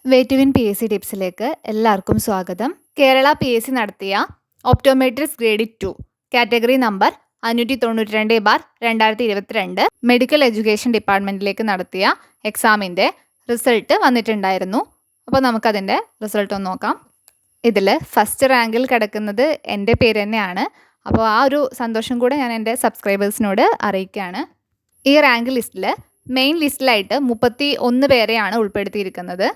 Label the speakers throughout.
Speaker 1: Way to win P S C ടിപ്സിലേക്ക് എല്ലാവർക്കും സ്വാഗതം. കേരള പി എസ് സി നടത്തിയ optometrics grade 2 category number 592/2022 medical education ഡിപ്പാർട്ട്മെൻറ്റിലേക്ക് നടത്തിയ എക്സാമിൻ്റെ റിസൾട്ട് വന്നിട്ടുണ്ടായിരുന്നു. അപ്പോൾ നമുക്കതിൻ്റെ റിസൾട്ട് ഒന്ന് നോക്കാം. ഇതിൽ ഫസ്റ്റ് റാങ്കിൽ കിടക്കുന്നത് എൻ്റെ പേര് തന്നെയാണ്. അപ്പോൾ ആ ഒരു സന്തോഷം കൂടെ ഞാൻ എൻ്റെ സബ്സ്ക്രൈബേഴ്സിനോട് അറിയിക്കുകയാണ്. ഈ റാങ്ക് ലിസ്റ്റിൽ മെയിൻ ലിസ്റ്റിലായിട്ട് 31 പേരെയാണ് ഉൾപ്പെടുത്തിയിരിക്കുന്നത്.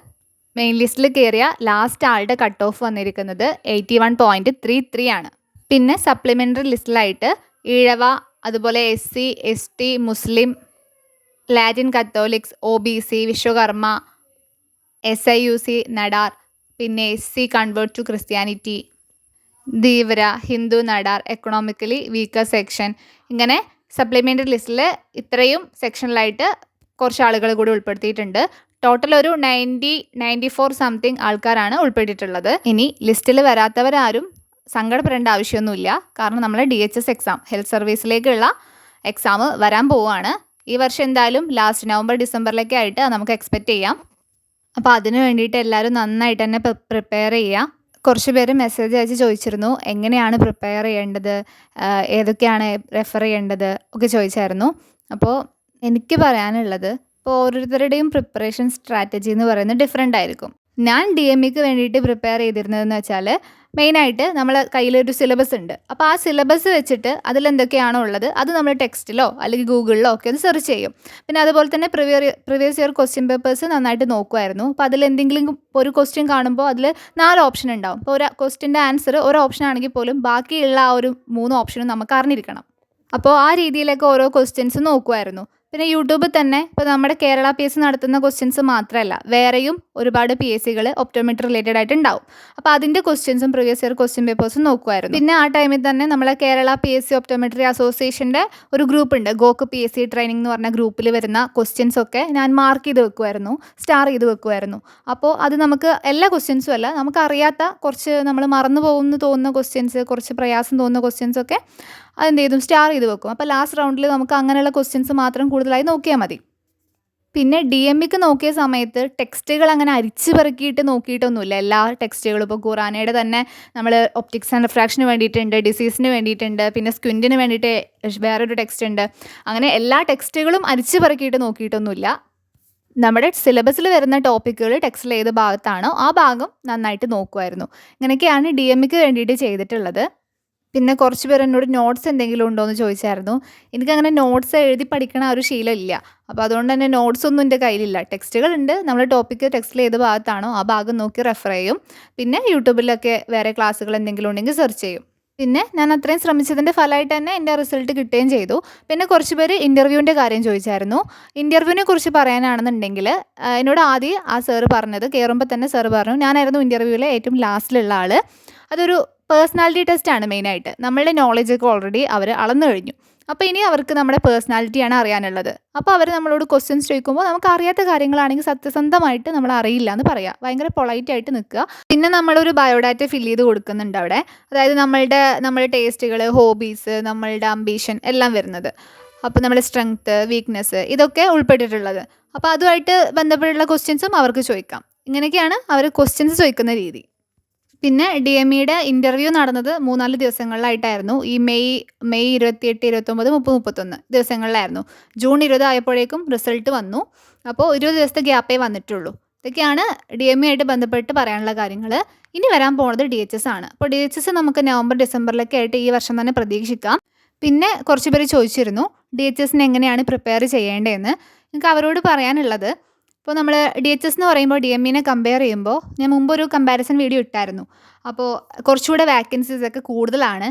Speaker 1: മെയിൻ ലിസ്റ്റിൽ കയറിയ ലാസ്റ്റ് ആളുടെ കട്ട് ഓഫ് വന്നിരിക്കുന്നത് 81.33 ആണ്. പിന്നെ സപ്ലിമെൻ്ററി ലിസ്റ്റിലായിട്ട് ഈഴവ, അതുപോലെ SC, ST, Muslim, Latin Catholics, OBC, Vishwakarma, SIUC, Nadar, പിന്നെ SC convert to Christianity, Dheevara, Hindu, Nadar, economically weaker section, ഇങ്ങനെ സപ്ലിമെൻ്ററി ലിസ്റ്റിൽ ഇത്രയും സെക്ഷനിലായിട്ട് കുറച്ച് ആളുകൾ കൂടി ഉൾപ്പെടുത്തിയിട്ടുണ്ട്. ടോട്ടൽ ഒരു 94 സംതിങ് ആൾക്കാരാണ് ഉൾപ്പെട്ടിട്ടുള്ളത്. ഇനി ലിസ്റ്റിൽ വരാത്തവരാരും സങ്കടപ്പെടേണ്ട ആവശ്യമൊന്നുമില്ല. കാരണം നമ്മൾ DHS എക്സാം, ഹെൽത്ത് സർവീസിലേക്കുള്ള എക്സാം വരാൻ പോവുകയാണ്. ഈ വർഷം എന്തായാലും ലാസ്റ്റ് നവംബർ ഡിസംബറിലൊക്കെ ആയിട്ട് നമുക്ക് എക്സ്പെക്റ്റ് ചെയ്യാം. അപ്പോൾ അതിന് വേണ്ടിയിട്ട് എല്ലാവരും നന്നായിട്ട് തന്നെ പ്രിപ്പയർ ചെയ്യുക. കുറച്ച് പേര് മെസ്സേജ് അയച്ച് ചോദിച്ചിരുന്നു എങ്ങനെയാണ് പ്രിപ്പയർ ചെയ്യേണ്ടത്, ഏതൊക്കെയാണ് റെഫർ ചെയ്യേണ്ടത് ഒക്കെ ചോദിച്ചായിരുന്നു. അപ്പോൾ എനിക്ക് പറയാനുള്ളത്, ഇപ്പോൾ ഓരോരുത്തരുടെയും പ്രിപ്പറേഷൻ സ്ട്രാറ്റജി എന്ന് പറയുന്നത് ഡിഫറെൻ്റ് ആയിരിക്കും. ഞാൻ DMEക്ക് വേണ്ടിയിട്ട് പ്രിപ്പയർ ചെയ്തിരുന്നതെന്ന് വെച്ചാൽ മെയിനായിട്ട് നമ്മളെ കയ്യിലൊരു സിലബസ് ഉണ്ട്. അപ്പോൾ ആ സിലബസ് വെച്ചിട്ട് അതിലെന്തൊക്കെയാണോ ഉള്ളത് അത് നമ്മൾ ടെക്സ്റ്റിലോ അല്ലെങ്കിൽ ഗൂഗിളിലോ ഒക്കെ ഒന്ന് സെർച്ച് ചെയ്യും. പിന്നെ അതുപോലെ തന്നെ പ്രീവിയസ് ഇയർ ക്വസ്റ്റ്യൻ പേപ്പേഴ്സ് നന്നായിട്ട് നോക്കുമായിരുന്നു. അപ്പോൾ അതിലെന്തെങ്കിലും ഒരു ക്വസ്റ്റ്യൻ കാണുമ്പോൾ അതിൽ 4 ഓപ്ഷൻ ഉണ്ടാവും. അപ്പോൾ ഒരു ക്വസ്റ്റ്യൻ്റെ ആൻസർ ഒരു ഓപ്ഷൻ ആണെങ്കിൽ പോലും ബാക്കിയുള്ള ആ ഒരു 3 ഓപ്ഷനും നമുക്ക് അറിഞ്ഞിരിക്കണം. അപ്പോൾ ആ രീതിയിലൊക്കെ ഓരോ ക്വസ്റ്റ്യൻസ് നോക്കുമായിരുന്നു. പിന്നെ യൂട്യൂബിൽ തന്നെ ഇപ്പോൾ നമ്മുടെ കേരള PSC നടത്തുന്ന ക്വസ്റ്റ്യൻസ് മാത്രമല്ല, വേറെയും ഒരുപാട് PSCകൾ ഒപ്റ്റോമെട്രി റിലേറ്റഡ് ആയിട്ട് ഉണ്ടാവും. അപ്പോൾ അതിൻ്റെ ക്വസ്റ്റ്യൻസും പ്രീവിയസ് ഇയർ ക്വസ്റ്റ്യൻ പേപ്പേഴ്സും നോക്കുമായിരുന്നു. പിന്നെ ആ ടൈമിൽ തന്നെ നമ്മളെ കേരള PSC ഒപ്റ്റോമെട്രി അസോസിയേഷൻ്റെ ഒരു ഗ്രൂപ്പ് ഉണ്ട്, ഗോക്ക് PSC ട്രെയിനിങ് എന്ന് പറഞ്ഞ ഗ്രൂപ്പിൽ വരുന്ന ക്വസ്റ്റ്യൻസ് ഒക്കെ ഞാൻ മാർക്ക് ചെയ്ത് വെക്കുമായിരുന്നു, സ്റ്റാർ ചെയ്ത് വെക്കുമായിരുന്നു. അപ്പോൾ അത് നമുക്ക് എല്ലാ ക്വസ്റ്റ്യൻസും അല്ല, നമുക്ക് അറിയാത്ത കുറച്ച് നമ്മൾ മറന്നു പോകുമെന്ന് തോന്നുന്ന ക്വസ്റ്റ്യൻസ്, കുറച്ച് പ്രയാസം തോന്നുന്ന ക്വസ്റ്റ്യൻസ് ഒക്കെ അതെന്ത് ചെയ്തും സ്റ്റാർ ചെയ്ത് വെക്കും. അപ്പോൾ ലാസ്റ്റ് റൗണ്ടിൽ നമുക്ക് അങ്ങനെയുള്ള ക്വസ്റ്റ്യൻസ് മാത്രം കൂടുതലായി നോക്കിയാൽ മതി. പിന്നെ DMEക്ക് നോക്കിയ സമയത്ത് ടെക്സ്റ്റുകൾ അങ്ങനെ അരിച്ച് പെറുക്കിയിട്ട് നോക്കിയിട്ടൊന്നുമില്ല. എല്ലാ ടെക്സ്റ്റുകളും ഇപ്പോൾ ഖുറാനയുടെ തന്നെ നമ്മൾ ഒപ്റ്റിക്സ് ആൻഡ് റിഫ്രാക്ഷന് വേണ്ടിയിട്ടുണ്ട്, ഡിസീസിന് വേണ്ടിയിട്ടുണ്ട്, പിന്നെ സ്ക്വിൻറ്റിന് വേണ്ടിയിട്ട് വേറൊരു ടെക്സ്റ്റ് ഉണ്ട്. അങ്ങനെ എല്ലാ ടെക്സ്റ്റുകളും അരിച്ച് പെറുക്കിയിട്ട് നോക്കിയിട്ടൊന്നുമില്ല. നമ്മുടെ സിലബസിൽ വരുന്ന ടോപ്പിക്കുകൾ ടെക്സ്റ്റിൽ ഏത് ഭാഗത്താണോ ആ ഭാഗം നന്നായിട്ട് നോക്കുമായിരുന്നു. ഇങ്ങനെയൊക്കെയാണ് DMEക്ക് വേണ്ടിയിട്ട് ചെയ്തിട്ടുള്ളത്. പിന്നെ കുറച്ച് പേർ എന്നോട് നോട്ട്സ് എന്തെങ്കിലും ഉണ്ടോ എന്ന് ചോദിച്ചായിരുന്നു. എനിക്കങ്ങനെ നോട്ട്സ് എഴുതി പഠിക്കണ ഒരു ശീലമില്ല. അപ്പോൾ അതുകൊണ്ട് തന്നെ നോട്ട്സ് ഒന്നും എൻ്റെ കയ്യിലില്ല. ടെക്സ്റ്റുകളുണ്ട്, നമ്മൾ ടോപ്പിക്ക് ടെക്സ്റ്റിൽ ഏത് ഭാഗത്താണോ ആ ഭാഗം നോക്കി റെഫർ ചെയ്യും. പിന്നെ യൂട്യൂബിലൊക്കെ വേറെ ക്ലാസ്സുകൾ എന്തെങ്കിലും ഉണ്ടെങ്കിൽ സെർച്ച് ചെയ്യും. പിന്നെ ഞാൻ അത്രയും ശ്രമിച്ചതിൻ്റെ ഫലമായിട്ട് തന്നെ എൻ്റെ റിസൾട്ട് കിട്ടുകയും ചെയ്തു. പിന്നെ കുറച്ച് പേര് ഇൻ്റർവ്യൂവിൻ്റെ കാര്യം ചോദിച്ചായിരുന്നു. ഇൻ്റർവ്യൂവിനെ കുറിച്ച് പറയാനാണെന്നുണ്ടെങ്കിൽ എന്നോട് ആദ്യം ആ സാറ് പറഞ്ഞത്, കയറുമ്പോൾ തന്നെ സാറ് പറഞ്ഞു ഞാനായിരുന്നു ഇൻ്റർവ്യൂവിലെ ഏറ്റവും ലാസ്റ്റിലുള്ള ആൾ. അതൊരു പേഴ്സണാലിറ്റി ടെസ്റ്റാണ് മെയിനായിട്ട്. നമ്മളുടെ നോളജൊക്കെ ഓൾറെഡി അവർ അളന്നു കഴിഞ്ഞു. അപ്പോൾ ഇനി അവർക്ക് നമ്മുടെ പേഴ്സണാലിറ്റിയാണ് അറിയാനുള്ളത്. അപ്പോൾ അവർ നമ്മളോട് ക്വസ്റ്റ്യൻസ് ചോദിക്കുമ്പോൾ നമുക്ക് അറിയാത്ത കാര്യങ്ങളാണെങ്കിൽ സത്യസന്ധമായിട്ട് നമ്മൾ അറിയില്ല എന്ന് പറയാം, ഭയങ്കര പൊളൈറ്റായിട്ട് നിൽക്കുക. പിന്നെ നമ്മളൊരു ബയോഡാറ്റ ഫില്ല് ചെയ്ത് കൊടുക്കുന്നുണ്ട് അവിടെ. അതായത് നമ്മളുടെ ടേസ്റ്റുകൾ, ഹോബീസ്, നമ്മളുടെ അംബീഷൻ എല്ലാം വരുന്നത്. അപ്പോൾ നമ്മുടെ സ്ട്രെങ്ത്ത്, വീക്ക്നെസ് ഇതൊക്കെ ഉൾപ്പെട്ടിട്ടുള്ളത്. അപ്പോൾ അതുമായിട്ട് ബന്ധപ്പെട്ടുള്ള ക്വസ്റ്റ്യൻസും അവർക്ക് ചോദിക്കാം. ഇങ്ങനെയൊക്കെയാണ് അവർ ക്വസ്റ്റ്യൻസ് ചോദിക്കുന്ന രീതി. പിന്നെ DMEയുടെ ഇൻ്റർവ്യൂ നടന്നത് 3-4 ദിവസങ്ങളിലായിട്ടായിരുന്നു. ഈ മെയ് 28, 29, 30, 31 ദിവസങ്ങളിലായിരുന്നു. ജൂൺ 20 ആയപ്പോഴേക്കും റിസൾട്ട് വന്നു. അപ്പോൾ 20 ദിവസത്തെ ഗ്യാപ്പേ വന്നിട്ടുള്ളൂ. ഇതൊക്കെയാണ് DME ആയിട്ട് ബന്ധപ്പെട്ട് പറയാനുള്ള കാര്യങ്ങൾ. ഇനി വരാൻ പോകുന്നത് DHS ആണ്. അപ്പോൾ DHS നമുക്ക് നവംബർ ഡിസംബറിലൊക്കെ ആയിട്ട് ഈ വർഷം തന്നെ പ്രതീക്ഷിക്കാം. പിന്നെ കുറച്ച് പേര് ചോദിച്ചിരുന്നു DHSന് എങ്ങനെയാണ് പ്രിപ്പയർ ചെയ്യേണ്ടതെന്ന്. എനിക്ക് അവരോട് പറയാനുള്ളത്, ഇപ്പോൾ നമ്മൾ DHS എന്ന് പറയുമ്പോൾ DMEനെ കമ്പയർ ചെയ്യുമ്പോൾ ഞാൻ മുമ്പൊരു കമ്പാരിസൺ വീഡിയോ ഇട്ടായിരുന്നു. അപ്പോൾ കുറച്ചുകൂടെ വാക്കൻസീസ് ഒക്കെ കൂടുതലാണ്.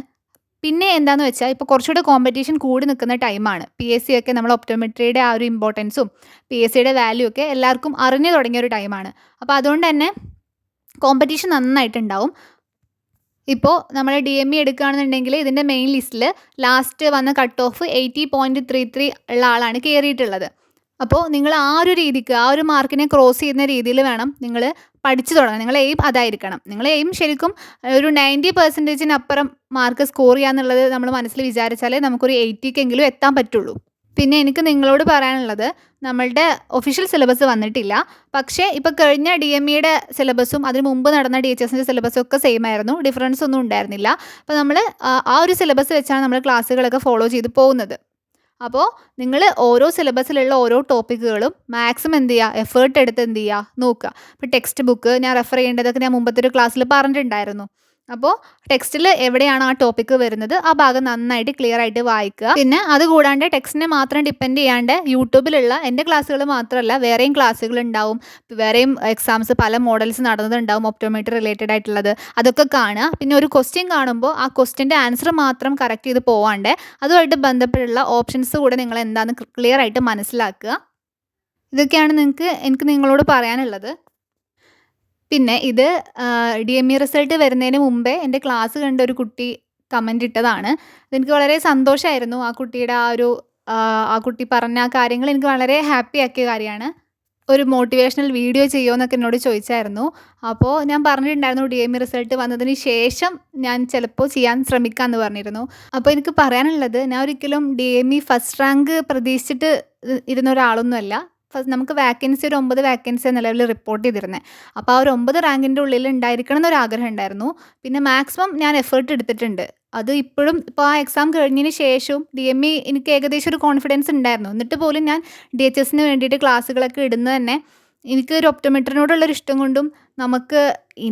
Speaker 1: പിന്നെ എന്താണെന്ന് വെച്ചാൽ ഇപ്പോൾ കുറച്ചുകൂടെ കോമ്പറ്റീഷൻ കൂടി നിൽക്കുന്ന ടൈമാണ്. PSC ഒക്കെ നമ്മൾ ഒപ്റ്റോമെട്രിയുടെ ആ ഒരു ഇമ്പോർട്ടൻസും PSCയുടെ വാല്യൂ ഒക്കെ എല്ലാവർക്കും അറിഞ്ഞു തുടങ്ങിയ ഒരു ടൈമാണ്. അപ്പോൾ അതുകൊണ്ട് തന്നെ കോമ്പറ്റീഷൻ നന്നായിട്ടുണ്ടാവും. ഇപ്പോൾ നമ്മൾ DME എടുക്കുകയാണെന്നുണ്ടെങ്കിൽ ഇതിൻ്റെ മെയിൻ ലിസ്റ്റിൽ ലാസ്റ്റ് വന്ന കട്ട് ഓഫ് 80.33 ഉള്ള ആളാണ് കയറിയിട്ടുള്ളത്. അപ്പോൾ നിങ്ങൾ ആ ഒരു രീതിക്ക്, ആ ഒരു മാർക്കിനെ ക്രോസ് ചെയ്യുന്ന രീതിയിൽ വേണം നിങ്ങൾ പഠിച്ചു തുടങ്ങാൻ. നിങ്ങളെ എയിം അതായിരിക്കണം. നിങ്ങളെ എയിം ശരിക്കും ഒരു 90%-നപ്പുറം മാർക്ക് സ്കോർ ചെയ്യുക എന്നുള്ളത് നമ്മൾ മനസ്സിൽ വിചാരിച്ചാലേ നമുക്കൊരു 80-ക്കെങ്കിലും എത്താൻ പറ്റുള്ളൂ. പിന്നെ എനിക്ക് നിങ്ങളോട് പറയാനുള്ളത്, നമ്മളുടെ ഒഫീഷ്യൽ സിലബസ് വന്നിട്ടില്ല. പക്ഷേ ഇപ്പോൾ കഴിഞ്ഞ DMEയുടെ സിലബസും അതിന് മുമ്പ് നടന്ന DHSൻ്റെ സിലബസും ഒക്കെ സെയിം ആയിരുന്നു. ഡിഫറൻസ് ഒന്നും ഉണ്ടായിരുന്നില്ല. അപ്പോൾ നമ്മൾ ആ ഒരു സിലബസ് വെച്ചാണ് നമ്മൾ ക്ലാസ്സുകളൊക്കെ ഫോളോ ചെയ്ത് പോകുന്നത്. അപ്പോൾ നിങ്ങൾ ഓരോ സിലബസിലുള്ള ഓരോ ടോപ്പിക്കുകളും മാക്സിമം എന്ത് ചെയ്യുക, എഫേർട്ട് എടുത്ത് എന്ത് ചെയ്യുക, നോക്കുക. ഇപ്പോൾ ടെക്സ്റ്റ് ബുക്ക് ഞാൻ റെഫർ ചെയ്യേണ്ടതൊക്കെ ഞാൻ മുമ്പത്തെ ഒരു ക്ലാസ്സിൽ പറഞ്ഞിട്ടുണ്ടായിരുന്നു. അപ്പോൾ ടെക്സ്റ്റിൽ എവിടെയാണ് ആ ടോപ്പിക്ക് വരുന്നത് ആ ഭാഗം നന്നായിട്ട് ക്ലിയർ ആയിട്ട് വായിക്കുക. പിന്നെ അത് കൂടാണ്ട് ടെക്സ്റ്റിനെ മാത്രം ഡിപ്പെൻഡ് ചെയ്യാണ്ട് യൂട്യൂബിലുള്ള എൻ്റെ ക്ലാസ്സുകൾ മാത്രമല്ല വേറെയും ക്ലാസ്സുകൾ ഉണ്ടാവും. വേറെയും എക്സാംസ് പല മോഡൽസ് നടന്നതുണ്ടാവും ഒപ്റ്റോമെട്രി റിലേറ്റഡ് ആയിട്ടുള്ളത്. അതൊക്കെ കാണുക. പിന്നെ ഒരു ക്വസ്റ്റ്യൻ കാണുമ്പോൾ ആ ക്വസ്റ്റ്യൻ്റെ ആൻസർ മാത്രം കറക്റ്റ് ചെയ്ത് പോവാണ്ട് അതുമായിട്ട് ബന്ധപ്പെട്ടുള്ള ഓപ്ഷൻസ് കൂടെ നിങ്ങൾ എന്താണെന്ന് ക്ലിയർ ആയിട്ട് മനസ്സിലാക്കുക. ഇതൊക്കെയാണ് എനിക്ക് നിങ്ങളോട് പറയാനുള്ളത്. പിന്നെ ഇത് DME റിസൾട്ട് വരുന്നതിന് മുമ്പേ എൻ്റെ ക്ലാസ് കണ്ട ഒരു കുട്ടി കമൻ്റ് ഇട്ടതാണ്. അതെനിക്ക് വളരെ സന്തോഷമായിരുന്നു. ആ കുട്ടി പറഞ്ഞ ആ കാര്യങ്ങൾ എനിക്ക് വളരെ ഹാപ്പി ആക്കിയ കാര്യമാണ്. ഒരു മോട്ടിവേഷണൽ വീഡിയോ ചെയ്യുമോ എന്നൊക്കെ എന്നോട് ചോദിച്ചായിരുന്നു. അപ്പോൾ ഞാൻ പറഞ്ഞിട്ടുണ്ടായിരുന്നു DME റിസൾട്ട് വന്നതിന് ശേഷം ഞാൻ ചിലപ്പോൾ ചെയ്യാൻ ശ്രമിക്കാമെന്ന് പറഞ്ഞിരുന്നു. അപ്പോൾ എനിക്ക് പറയാനുള്ളത്, ഞാൻ ഒരിക്കലും DME ഫസ്റ്റ് റാങ്ക് പ്രതീക്ഷിച്ചിട്ട് ഇരുന്ന ഒരാളൊന്നുമല്ല. നമുക്ക് വാക്കൻസി ഒരു 9 വാക്കൻസി നിലവിൽ റിപ്പോർട്ട് ചെയ്തിരുന്നത്. അപ്പോൾ ആ ഒരു 9 റാങ്കിൻ്റെ ഉള്ളിൽ ഉണ്ടായിരിക്കണം എന്നൊരാഗ്രഹം ഉണ്ടായിരുന്നു. പിന്നെ മാക്സിമം ഞാൻ എഫേർട്ട് എടുത്തിട്ടുണ്ട്. അത് ഇപ്പോൾ ആ എക്സാം കഴിഞ്ഞതിന് ശേഷവും DME എനിക്ക് ഏകദേശം ഒരു കോൺഫിഡൻസ് ഉണ്ടായിരുന്നു. എന്നിട്ട് പോലും ഞാൻ DHSന് വേണ്ടിയിട്ട് ക്ലാസ്സുകളൊക്കെ ഇടുന്നത് തന്നെ എനിക്ക് ഒരു ഒപ്റ്റോമെട്രിനോടുള്ളൊരു ഇഷ്ടം കൊണ്ടും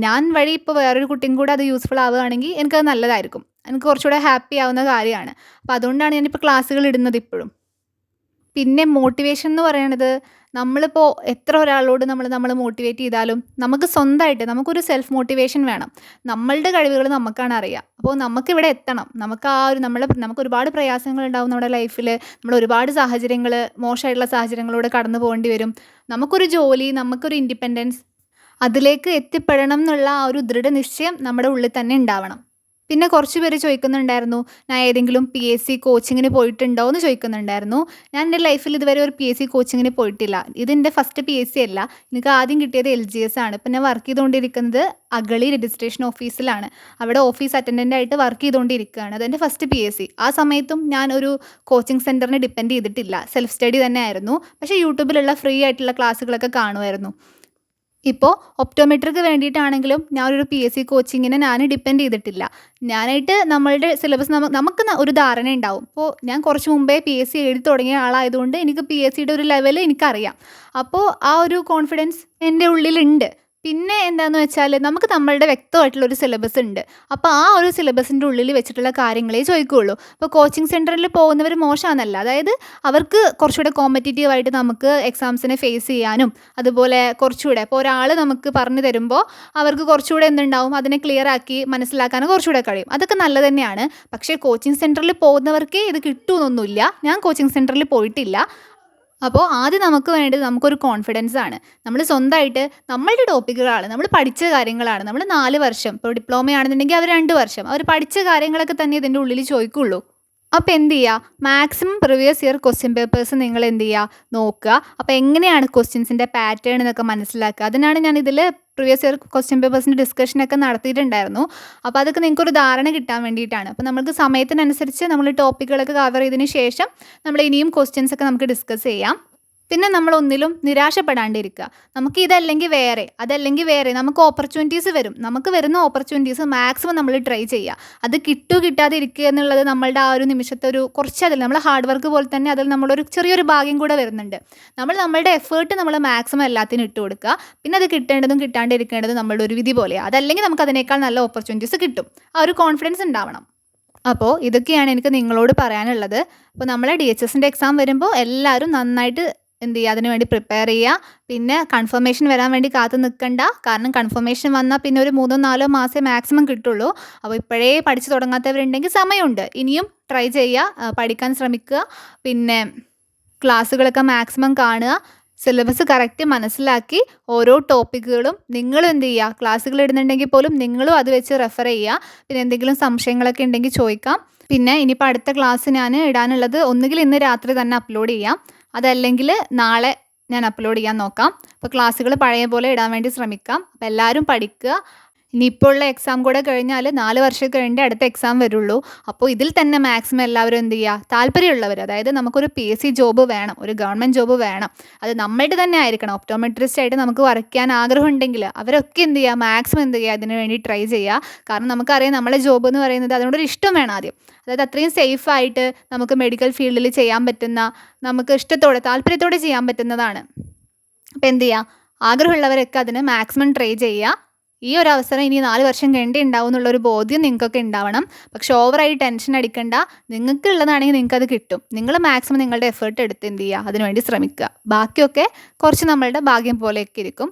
Speaker 1: ഞാൻ വഴി ഇപ്പോൾ വേറൊരു കുട്ടിയും കൂടെ അത് യൂസ്ഫുൾ ആവുകയാണെങ്കിൽ എനിക്കത് നല്ലതായിരിക്കും. എനിക്ക് കുറച്ചുകൂടെ ഹാപ്പി ആവുന്ന കാര്യമാണ്. അപ്പോൾ അതുകൊണ്ടാണ് ഞാനിപ്പോൾ ക്ലാസ്സുകൾ ഇടുന്നത് ഇപ്പോഴും. പിന്നെ മോട്ടിവേഷൻ എന്ന് പറയണത്, നമ്മളിപ്പോൾ എത്ര ഒരാളോട് നമ്മൾ മോട്ടിവേറ്റ് ചെയ്താലും നമുക്ക് സ്വന്തമായിട്ട് നമുക്കൊരു സെൽഫ് മോട്ടിവേഷൻ വേണം. നമ്മളുടെ കഴിവുകൾ നമുക്കാണ് അറിയുക. അപ്പോൾ നമുക്കിവിടെ എത്തണം. നമുക്ക് ഒരുപാട് പ്രയാസങ്ങളുണ്ടാവും നമ്മുടെ ലൈഫിൽ. നമ്മൾ ഒരുപാട് മോശമായിട്ടുള്ള സാഹചര്യങ്ങളിലൂടെ കടന്നു പോകേണ്ടി വരും. നമുക്കൊരു ജോലി, നമുക്കൊരു ഇൻഡിപെൻഡൻസ്, അതിലേക്ക് എത്തിപ്പെടണം എന്നുള്ള ആ ഒരു ദൃഢനിശ്ചയം നമ്മുടെ ഉള്ളിൽ തന്നെ ഉണ്ടാവണം. പിന്നെ കുറച്ച് പേര് ചോദിക്കുന്നുണ്ടായിരുന്നു, ഞാൻ ഏതെങ്കിലും PSC കോച്ചിങ്ങിന് പോയിട്ടുണ്ടോ എന്ന് ചോദിക്കുന്നുണ്ടായിരുന്നു. ഞാൻ എൻ്റെ ലൈഫിൽ ഇതുവരെ ഒരു PSC കോച്ചിങ്ങിന് പോയിട്ടില്ല. ഇതെൻ്റെ ഫസ്റ്റ് PSC അല്ല. എനിക്ക് ആദ്യം കിട്ടിയത് LGS ആണ്. ഇപ്പം ഞാൻ വർക്ക് ചെയ്തുകൊണ്ടിരിക്കുന്നത് അഗളി രജിസ്ട്രേഷൻ ഓഫീസിലാണ്. അവിടെ ഓഫീസ് അറ്റൻഡൻ്റായിട്ട് വർക്ക് ചെയ്തുകൊണ്ടിരിക്കുകയാണ്. അതെൻ്റെ ഫസ്റ്റ് PSC. ആ സമയത്തും ഞാൻ ഒരു കോച്ചിങ് സെൻറ്ററിനെ ഡിപ്പെൻഡ് ചെയ്തിട്ടില്ല. സെൽഫ് സ്റ്റഡി തന്നെ ആയിരുന്നു. പക്ഷേ യൂട്യൂബിലുള്ള ഫ്രീ ആയിട്ടുള്ള ക്ലാസ്സുകളൊക്കെ കാണുമായിരുന്നു. ഇപ്പോൾ ഒപ്റ്റോമെട്രിക്ക് വേണ്ടിയിട്ടാണെങ്കിലും ഞാൻ ഒരു PSC കോച്ചിങ്ങിനെ ഞാൻ ഡിപ്പെൻഡ് ചെയ്തിട്ടില്ല. ഞാനായിട്ട് നമ്മളുടെ സിലബസ് നമുക്ക് ഒരു ധാരണ ഉണ്ടാവും. ഇപ്പോൾ ഞാൻ കുറച്ച് മുമ്പേ PSC എഴുതി തുടങ്ങിയ ആളായതുകൊണ്ട് എനിക്ക് PSCയുടെ ഒരു ലെവൽ എനിക്കറിയാം. അപ്പോൾ ആ ഒരു കോൺഫിഡൻസ് എൻ്റെ ഉള്ളിലുണ്ട്. പിന്നെ എന്താണെന്ന് വെച്ചാൽ നമുക്ക് നമ്മളുടെ വ്യക്തമായിട്ടുള്ളൊരു സിലബസ് ഉണ്ട്. അപ്പോൾ ആ ഒരു സിലബസിൻ്റെ ഉള്ളിൽ വെച്ചിട്ടുള്ള കാര്യങ്ങളേ ചോദിക്കുകയുള്ളൂ. ഇപ്പോൾ കോച്ചിങ് സെൻറ്ററിൽ പോകുന്നവർ മോശമാണെന്നല്ല. അതായത് അവർക്ക് കുറച്ചുകൂടെ കോമ്പറ്റീറ്റീവായിട്ട് നമുക്ക് എക്സാംസിനെ ഫേസ് ചെയ്യാനും, അതുപോലെ കുറച്ചുകൂടെ ഇപ്പോൾ ഒരാൾ നമുക്ക് പറഞ്ഞു തരുമ്പോൾ അവർക്ക് കുറച്ചുകൂടെ എന്തുണ്ടാവും, അതിനെ ക്ലിയർ ആക്കി മനസ്സിലാക്കാനും കുറച്ചുകൂടെ കഴിയും. അതൊക്കെ നല്ലത് തന്നെയാണ്. പക്ഷേ കോച്ചിങ് സെൻറ്ററിൽ പോകുന്നവർക്കേ ഇത് കിട്ടുമെന്നൊന്നുമില്ല. ഞാൻ കോച്ചിങ് സെൻറ്ററിൽ പോയിട്ടില്ല. അപ്പോൾ ആദ്യം നമുക്ക് വേണ്ടത് നമുക്കൊരു കോൺഫിഡൻസ് ആണ്. നമ്മൾ സ്വന്തമായിട്ട് നമ്മളുടെ ടോപ്പിക്കുകളാണ്, നമ്മൾ പഠിച്ച കാര്യങ്ങളാണ്. നമ്മൾ 4 വർഷം, ഇപ്പോൾ ഡിപ്ലോമയാണെന്നുണ്ടെങ്കിൽ അവർ 2 വർഷം, അവർ പഠിച്ച കാര്യങ്ങളൊക്കെ തന്നെ ഇതിൻ്റെ ഉള്ളിൽ ചോദിക്കുള്ളൂ. അപ്പോൾ എന്ത് ചെയ്യുക, maximum previous year question papers നിങ്ങൾ എന്ത് ചെയ്യുക, നോക്കുക. അപ്പോൾ എങ്ങനെയാണ് ക്വസ്റ്റ്യൻസിൻ്റെ പാറ്റേൺ എന്നൊക്കെ മനസ്സിലാക്കുക. അതിനാണ് ഞാൻ ഇതിൽ പ്രീവിയസ് ഇയർ ക്വസ്റ്റ്യൻ പേപ്പേഴ്സിൻ്റെ ഡിസ്കഷനൊക്കെ നടത്തിയിട്ടുണ്ടായിരുന്നു. അപ്പോൾ അതൊക്കെ നിങ്ങൾക്കൊരു ധാരണ കിട്ടാൻ വേണ്ടിയിട്ടാണ്. അപ്പോൾ നമുക്ക് സമയത്തിനനുസരിച്ച് നമ്മൾ ടോപ്പിക്കുകളൊക്കെ കവർ ചെയ്തതിന് ശേഷം നമ്മൾ ഇനിയും ക്വസ്റ്റ്യൻസൊക്കെ നമുക്ക് ഡിസ്കസ് ചെയ്യാം. പിന്നെ നമ്മളൊന്നിലും നിരാശപ്പെടാണ്ടിരിക്കുക. നമുക്ക് അതല്ലെങ്കിൽ വേറെ നമുക്ക് ഓപ്പർച്യൂണിറ്റീസ് വരും. നമുക്ക് വരുന്ന ഓപ്പർച്യൂണിറ്റീസ് മാക്സിമം നമ്മൾ ട്രൈ ചെയ്യുക. അത് കിട്ടാതെ ഇരിക്കുക എന്നുള്ളത് നമ്മളുടെ ആ ഒരു നിമിഷത്തെ നമ്മൾ ഹാർഡ് വർക്ക് പോലെ തന്നെ അതിൽ നമ്മളൊരു ചെറിയൊരു ഭാഗ്യം കൂടെ വരുന്നുണ്ട്. നമ്മളുടെ എഫേർട്ട് നമ്മൾ മാക്സിമം എല്ലാത്തിനും ഇട്ട് കൊടുക്കുക. പിന്നെ അത് കിട്ടേണ്ടതും കിട്ടാണ്ടിരിക്കേണ്ടതും നമ്മളുടെ ഒരു വിധി പോലെയാണ്. അതല്ലെങ്കിൽ നമുക്ക് അതിനേക്കാൾ നല്ല ഓപ്പർച്യൂണിറ്റീസ് കിട്ടും. ആ ഒരു കോൺഫിഡൻസ് ഉണ്ടാവണം. അപ്പോൾ ഇതൊക്കെയാണ് എനിക്ക് നിങ്ങളോട് പറയാനുള്ളത്. അപ്പോൾ നമ്മളെ DHSൻ്റെ എക്സാം വരുമ്പോൾ എല്ലാവരും നന്നായിട്ട് എന്ത് ചെയ്യുക, അതിന് വേണ്ടി പ്രിപ്പയർ ചെയ്യുക. പിന്നെ കൺഫർമേഷൻ വരാൻ വേണ്ടി കാത്തു നിൽക്കണ്ട. കാരണം കൺഫർമേഷൻ വന്നാൽ പിന്നെ ഒരു 3-4 മാസമേ മാക്സിമം കിട്ടുള്ളൂ. അപ്പോൾ ഇപ്പോഴേ പഠിച്ചു തുടങ്ങാത്തവരുണ്ടെങ്കിൽ സമയമുണ്ട്. ഇനിയും ട്രൈ ചെയ്യുക, പഠിക്കാൻ ശ്രമിക്കുക. പിന്നെ ക്ലാസ്സുകളൊക്കെ മാക്സിമം കാണുക. സിലബസ് കറക്റ്റ് മനസ്സിലാക്കി ഓരോ ടോപ്പിക്കുകളും നിങ്ങളും എന്ത് ചെയ്യുക, ക്ലാസ്സുകൾ ഇടുന്നുണ്ടെങ്കിൽ പോലും നിങ്ങളും അത് വെച്ച് റെഫർ ചെയ്യുക. പിന്നെ എന്തെങ്കിലും സംശയങ്ങളൊക്കെ ഉണ്ടെങ്കിൽ ചോദിക്കാം. പിന്നെ ഇനിയിപ്പോൾ അടുത്ത ക്ലാസ് ഞാൻ ഇടാനുള്ളത് ഒന്നുകിൽ ഇന്ന് രാത്രി തന്നെ അപ്ലോഡ് ചെയ്യാം, അതല്ലെങ്കിൽ നാളെ ഞാൻ അപ്ലോഡ് ചെയ്യാൻ നോക്കാം. അപ്പോൾ ക്ലാസ്സുകൾ പഴയ പോലെ ഇടാൻ വേണ്ടി ശ്രമിക്കാം. അപ്പോൾ എല്ലാവരും പഠിക്കുക. ഇനിയിപ്പോൾ ഉള്ള എക്സാം കൂടെ കഴിഞ്ഞാൽ 4 വർഷം കഴിഞ്ഞിട്ട് അടുത്ത എക്സാം വരുള്ളൂ. അപ്പോൾ ഇതിൽ തന്നെ മാക്സിമം എല്ലാവരും എന്ത് ചെയ്യുക, താല്പര്യമുള്ളവർ, അതായത് നമുക്കൊരു PSC ജോബ് വേണം, ഒരു ഗവൺമെൻറ് ജോബ് വേണം, അത് നമ്മളുടെ തന്നെ ആയിരിക്കണം. ഒപ്റ്റോമെട്രിസ്റ്റ് ആയിട്ട് നമുക്ക് വർക്ക് ചെയ്യാൻ ആഗ്രഹം ഉണ്ടെങ്കിൽ അവരൊക്കെ എന്ത് ചെയ്യുക, മാക്സിമം എന്ത് ചെയ്യുക, അതിന് വേണ്ടി ട്രൈ ചെയ്യുക. കാരണം നമുക്കറിയാം നമ്മളെ ജോബ് എന്ന് പറയുന്നത് അതിനോടൊരു ഇഷ്ടം വേണം ആദ്യം. അതായത് അത്രയും സേഫായിട്ട് നമുക്ക് മെഡിക്കൽ ഫീൽഡിൽ ചെയ്യാൻ പറ്റുന്ന, നമുക്ക് ഇഷ്ടത്തോടെ താല്പര്യത്തോടെ ചെയ്യാൻ പറ്റുന്നതാണ്. അപ്പോൾ എന്ത് ചെയ്യുക, ആഗ്രഹമുള്ളവരൊക്കെ അതിന് മാക്സിമം ട്രൈ ചെയ്യുക. ഈ ഒരു അവസരം ഇനി 4 വർഷം കഴിഞ്ഞേ ഉണ്ടാവും എന്നുള്ളൊരു ബോധ്യം നിങ്ങൾക്കൊക്കെ ഉണ്ടാവണം. പക്ഷെ ഓവറായി ടെൻഷൻ അടിക്കണ്ട. നിങ്ങൾക്കുള്ളതാണെങ്കിൽ നിങ്ങൾക്കത് കിട്ടും. നിങ്ങൾ മാക്സിമം നിങ്ങളുടെ എഫേർട്ട് എടുത്ത് എന്ത് ചെയ്യുക, അതിനുവേണ്ടി ശ്രമിക്കുക. ബാക്കിയൊക്കെ കുറച്ച് നമ്മളുടെ ഭാഗ്യം പോലെയൊക്കെ ഇരിക്കും.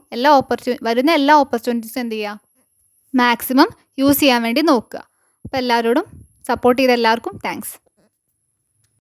Speaker 1: വരുന്ന എല്ലാ ഓപ്പർച്യൂണിറ്റീസും എന്ത് ചെയ്യുക, മാക്സിമം യൂസ് ചെയ്യാൻ വേണ്ടി നോക്കുക. അപ്പോൾ എല്ലാവരോടും സപ്പോർട്ട് ചെയ്ത എല്ലാവർക്കും താങ്ക്സ്.